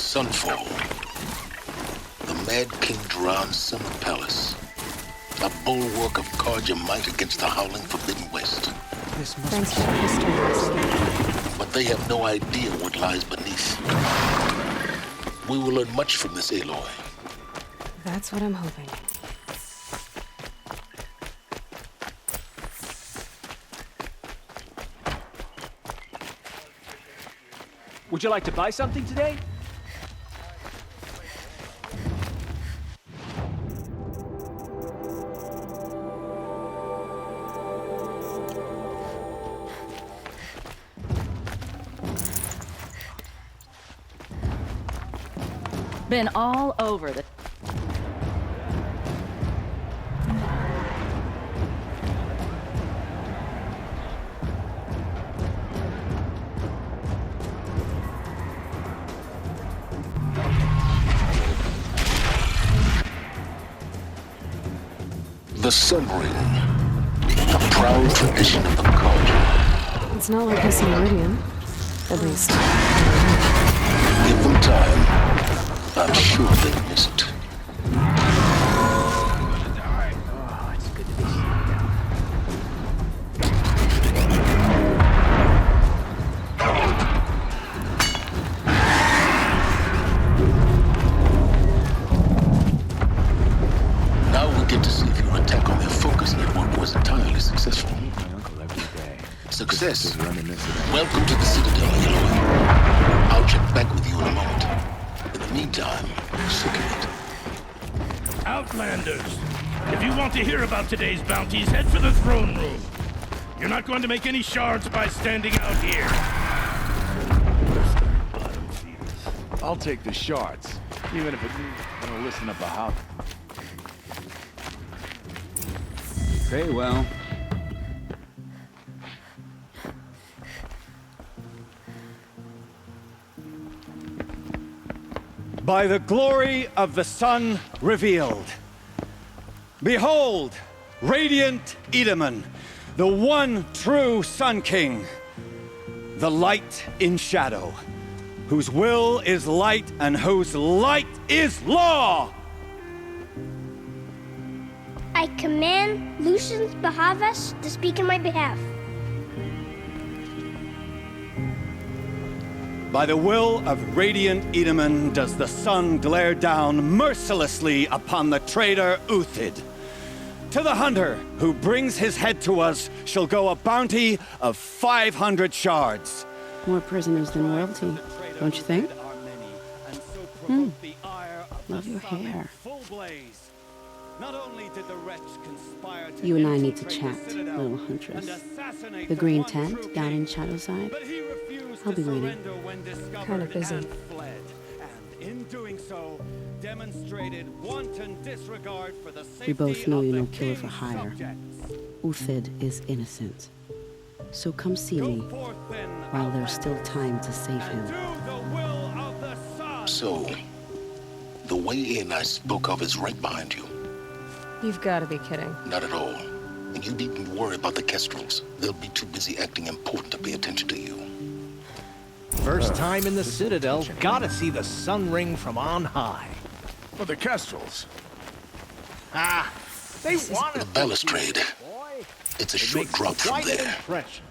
Sunfall. The Mad King Duran's summer palace. A bulwark of Karja might against the howling Forbidden West. This must Thanks for the history. But they have no idea what lies beneath. We will learn much from this Aloy. That's what I'm hoping. Would you like to buy something today? Been all over the... The Sun Ring. A proud tradition of the Karja. It's not like this in Meridian. At least. Give them time. I'm sure they miss it. Oh, it's good to be seen now. Now we get to see if your attack on their focus network was entirely successful. I meet my uncle every day. Success. Reminiscent. Welcome to the Citadel, Aloy. I'll check back with you in a moment. In the meantime, circulate. Outlanders! If you want to hear about today's bounties, head for the throne room. You're not going to make any shards by standing out here. Bottom feeders. I'll take the shards, even if it means I'm gonna listen up a hop. Very well. By the glory of the sun revealed. Behold, radiant Edaman, the one true Sun King, the light in shadow, whose will is light and whose light is law! I command Lucius Bahavas to speak in my behalf. By the will of radiant Edaman does the sun glare down mercilessly upon the traitor Uthid. To the hunter who brings his head to us shall go a bounty of 500 shards. More prisoners than royalty, don't you think? Love your hair. Not only did the wretch conspire to You and I need to infiltrate chat, the Citadel little huntress. and assassinate The green one tent true down in king, Shadowside. but he refused I'll to be waiting. surrender when discovered Kinda busy. and fled. And in doing so, demonstrated wanton disregard for the safety We both know of you're the no killer for king's hire. subjects. Uthid is innocent. So come see Go me forth then, while there's still time to save and him. do the will of the sun. So, the way in I spoke of is right behind you. You've got to be kidding. Not at all. And you needn't worry about the Kestrels. They'll be too busy acting important to pay attention to you. First time in the Citadel, gotta see the sun ring from on high. For the Kestrels. Ah, they wanted The balustrade. boy. It's a It short makes drop from quite an there. impression.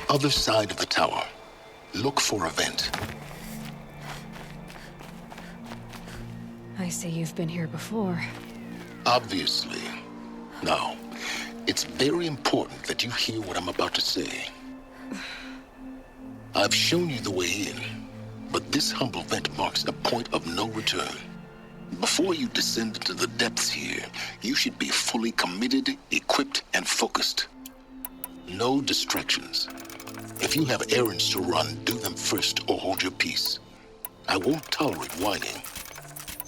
Other side of the tower. Look for a vent. I see you've been here before. Obviously. Now, it's very important that you hear what I'm about to say. I've shown you the way in, but this humble vent marks a point of no return. Before you descend into the depths here, you should be fully committed, equipped, and focused. No distractions. If you have errands to run, do them first or hold your peace. I won't tolerate whining.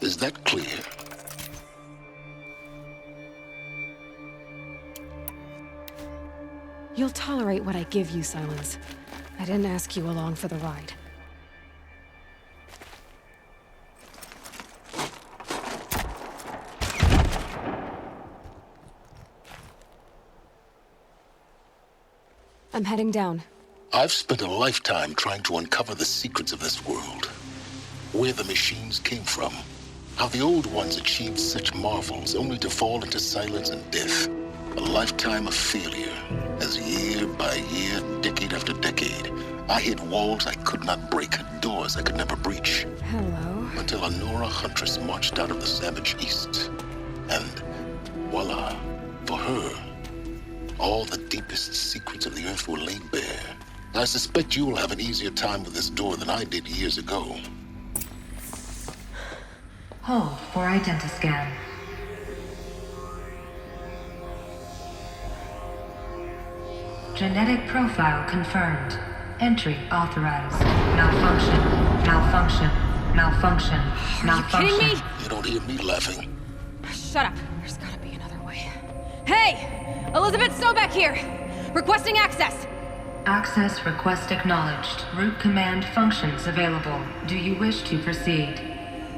Is that clear? You'll tolerate what I give you, Silence. I didn't ask you along for the ride. I'm heading down. I've spent a lifetime trying to uncover the secrets of this world. Where the machines came from. How the old ones achieved such marvels only to fall into silence and death. A lifetime of failure, as year by year, decade after decade, I hit walls I could not break, doors I could never breach. Hello. Until a Nora huntress marched out of the savage east. And voila, for her, all the deepest secrets of the earth were laid bare. I suspect you will have an easier time with this door than I did years ago. Hold for identiscan. Genetic profile confirmed. Entry authorized. Malfunction. Malfunction. Malfunction. Malfunction. Are you kidding me? You don't hear me laughing. Shut up. There's gotta be another way. Hey! Elizabeth Stoback here! Requesting access! Access request acknowledged. Root command functions available. Do you wish to proceed?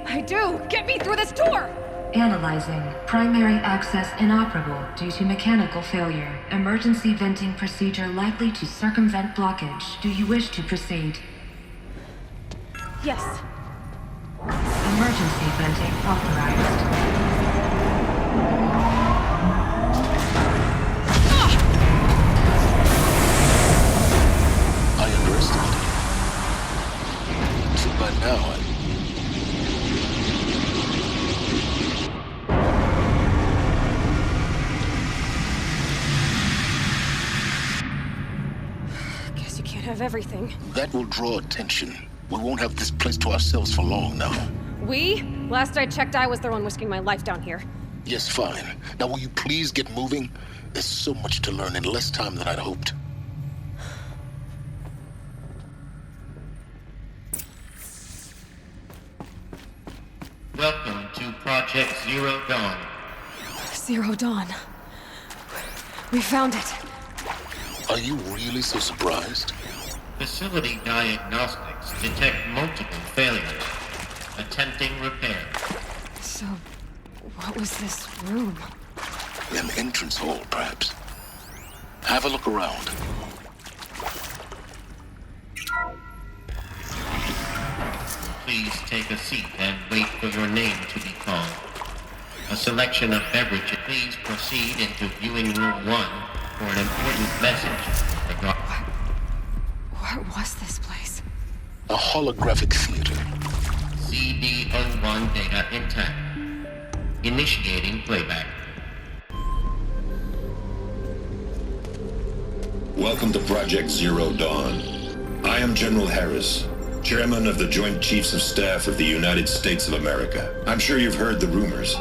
I do! Get me through this door! Analyzing. Primary access inoperable due to mechanical failure. Emergency venting procedure likely to circumvent blockage. Do you wish to proceed? Yes. Emergency venting authorized. I underestimated you. Too bad now Guess you can't have everything. That will draw attention. We won't have this place to ourselves for long now. We? Last I checked, I was the one risking my life down here. Yes, fine. Now will you please get moving? There's so much to learn in less time than I'd hoped. Welcome to Project Zero Dawn. Zero Dawn. We found it. Are you really so surprised? Facility diagnostics detect multiple failures. Attempting repair. So, what was this room? An entrance hall, perhaps. Have a look around. Please take a seat and wait for your name to be called. A selection of beverages. Please proceed into viewing room 1 for an important message. What was this place? A holographic theater. CD01 data intact. Initiating playback. Welcome to Project Zero Dawn. I am General Harris, Chairman of the Joint Chiefs of Staff of the United States of America. I'm sure you've heard the rumors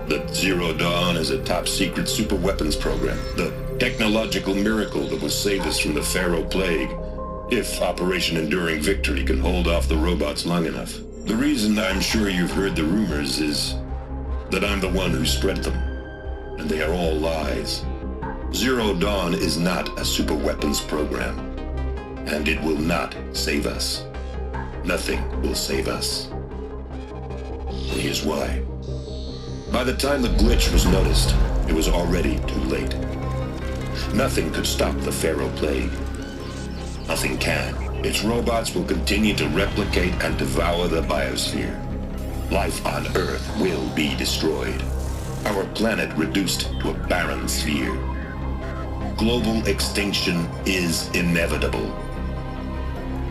that Zero Dawn is a top-secret superweapons program, the technological miracle that will save us from the Pharaoh Plague, if Operation Enduring Victory can hold off the robots long enough. The reason I'm sure you've heard the rumors is that I'm the one who spread them, and they are all lies. Zero Dawn is not a superweapons program, and it will not save us. Nothing will save us. Here's why. By the time the glitch was noticed, it was already too late. Nothing could stop the Pharaoh Plague. Nothing can. Its robots will continue to replicate and devour the biosphere. Life on Earth will be destroyed. Our planet reduced to a barren sphere. Global extinction is inevitable.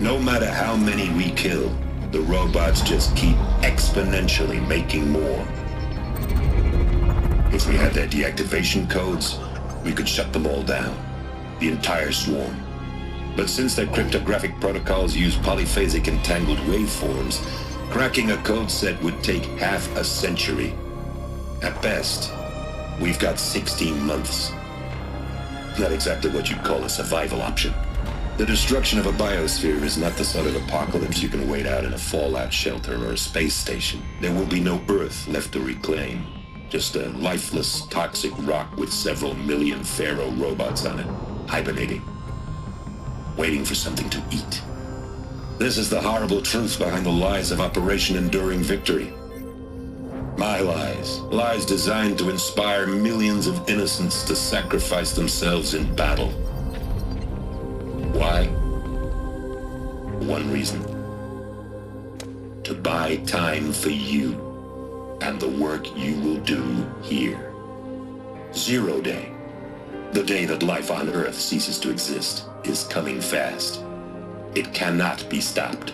No matter how many we kill, the robots just keep exponentially making more. If we had their deactivation codes, we could shut them all down. The entire swarm. But since their cryptographic protocols use polyphasic entangled waveforms, cracking a code set would take half a century. At best, we've got 16 months. Not exactly what you'd call a survival option. The destruction of a biosphere is not the sort of apocalypse you can wait out in a fallout shelter or a space station. There will be no Earth left to reclaim. Just a lifeless, toxic rock with several million Pharaoh robots on it, hibernating, waiting for something to eat. This is the horrible truth behind the lies of Operation Enduring Victory. My lies. Lies designed to inspire millions of innocents to sacrifice themselves in battle. Why? One reason. To buy time for you and the work you will do here. 0 Day, the day that life on Earth ceases to exist, is coming fast. It cannot be stopped.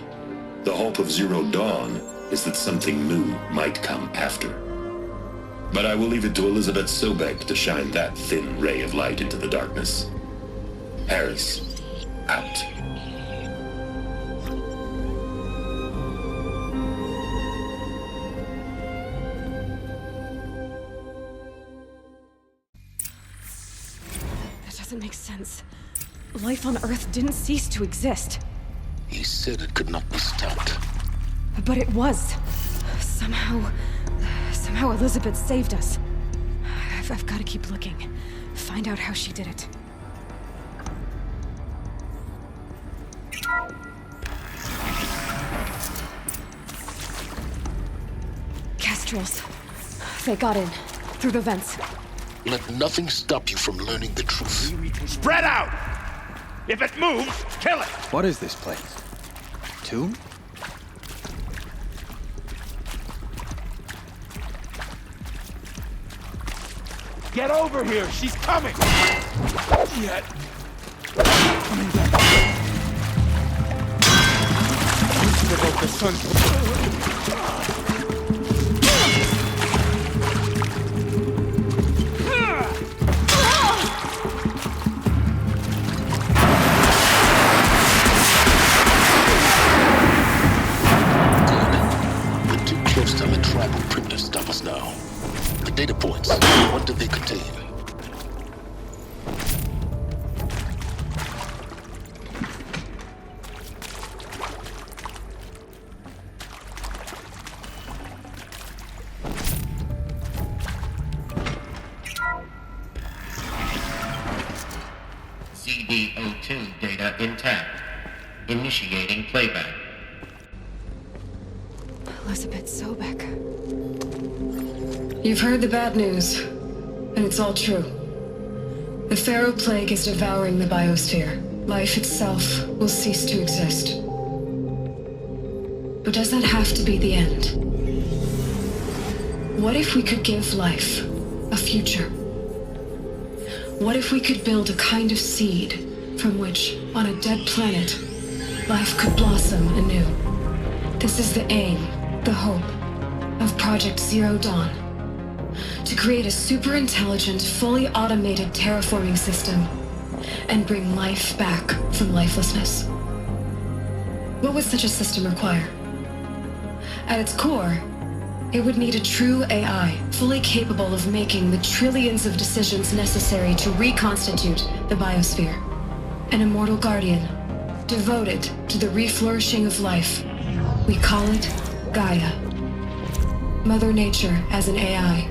The hope of Zero Dawn is that something new might come after. But I will leave it to Elizabeth Sobek to shine that thin ray of light into the darkness. Harris, out. That doesn't make sense. Life on Earth didn't cease to exist. He said it could not be stopped. But it was. Somehow Elizabeth saved us. I've got to keep looking. Find out how she did it. Kestrels. They got in. Through the vents. Let nothing stop you from learning the truth. Spread out! If it moves, kill it! What is this place? Tomb? Get over here! She's coming! Yet. Coming back. We should evoke the sun. Data points. What did they contain? CD02 data intact. Initiating playback. Elizabeth Sobek. You've heard the bad news, and it's all true. The Pharaoh Plague is devouring the biosphere. Life itself will cease to exist. But does that have to be the end? What if we could give life a future? What if we could build a kind of seed from which, on a dead planet, life could blossom anew? This is the aim, the hope, of Project Zero Dawn. To create a super-intelligent, fully automated terraforming system and bring life back from lifelessness. What would such a system require? At its core, it would need a true AI, fully capable of making the trillions of decisions necessary to reconstitute the biosphere. An immortal guardian, devoted to the reflourishing of life. We call it GAIA. Mother Nature as an AI.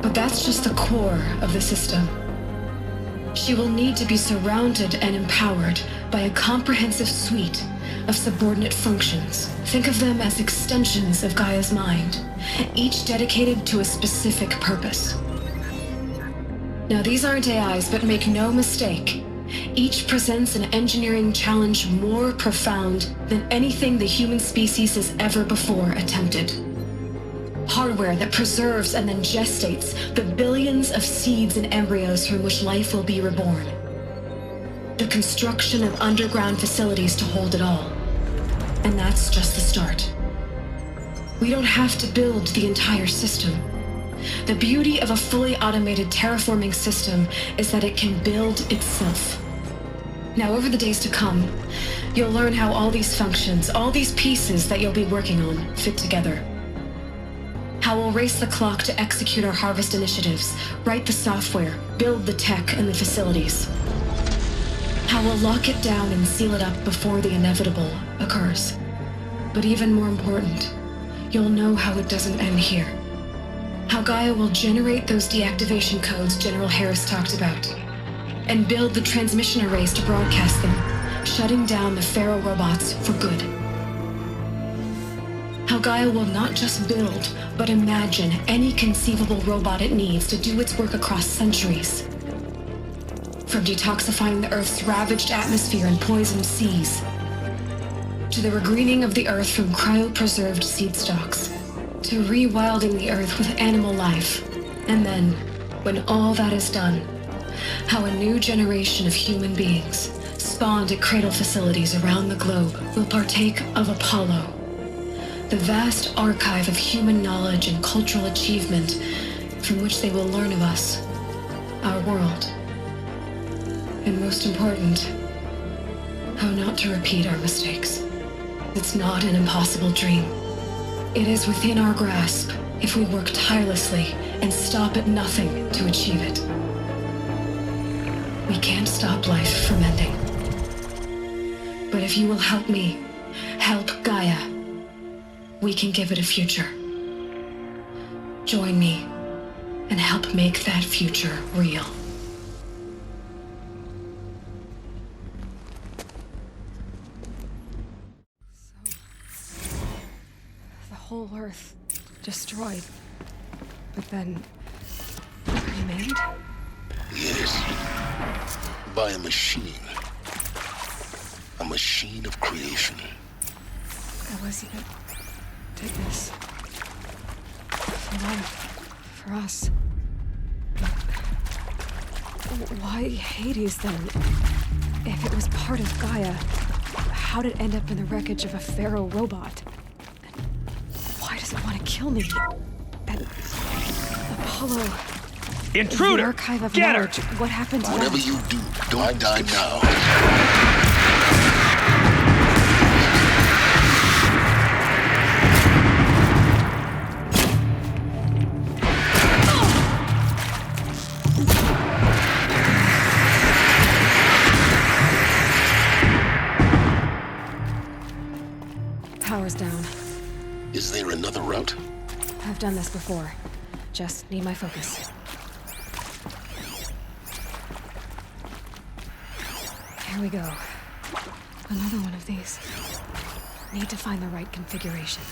But that's just the core of the system. She will need to be surrounded and empowered by a comprehensive suite of subordinate functions. Think of them as extensions of Gaia's mind, each dedicated to a specific purpose. Now, these aren't AIs, but make no mistake, each presents an engineering challenge more profound than anything the human species has ever before attempted. Hardware that preserves and then gestates the billions of seeds and embryos from which life will be reborn. The construction of underground facilities to hold it all. And that's just the start. We don't have to build the entire system. The beauty of a fully automated terraforming system is that it can build itself. Now, over the days to come, you'll learn how all these functions, all these pieces that you'll be working on, fit together. How we'll race the clock to execute our harvest initiatives, write the software, build the tech and the facilities. How we'll lock it down and seal it up before the inevitable occurs. But even more important, you'll know how it doesn't end here. How Gaia will generate those deactivation codes General Harris talked about, and build the transmission arrays to broadcast them, shutting down the Pharaoh robots for good. How Gaia will not just build, but imagine any conceivable robot it needs to do its work across centuries. From detoxifying the Earth's ravaged atmosphere and poisoned seas, to the regreening of the Earth from cryopreserved seed stalks, to rewilding the Earth with animal life. And then, when all that is done, how a new generation of human beings, spawned at cradle facilities around the globe, will partake of Apollo, the vast archive of human knowledge and cultural achievement from which they will learn of us, our world. And most important, how not to repeat our mistakes. It's not an impossible dream. It is within our grasp if we work tirelessly and stop at nothing to achieve it. We can't stop life from ending. But if you will help me, help Gaia, we can give it a future. Join me and help make that future real. The whole Earth destroyed, but then remade? Yes. By a machine. A machine of creation. Elizabeth did this. For life. For us. But why Hades then? If it was part of Gaia, how'd it end up in the wreckage of a Pharaoh robot? And why does it want to kill me? And Apollo... Intruder! The archive of Get her! knowledge. What happened to Whatever that? you do, don't die now. Power's down. Is there another route? I've done this before. Just need my focus. Here we go. Another one of these. Need to find the right configuration.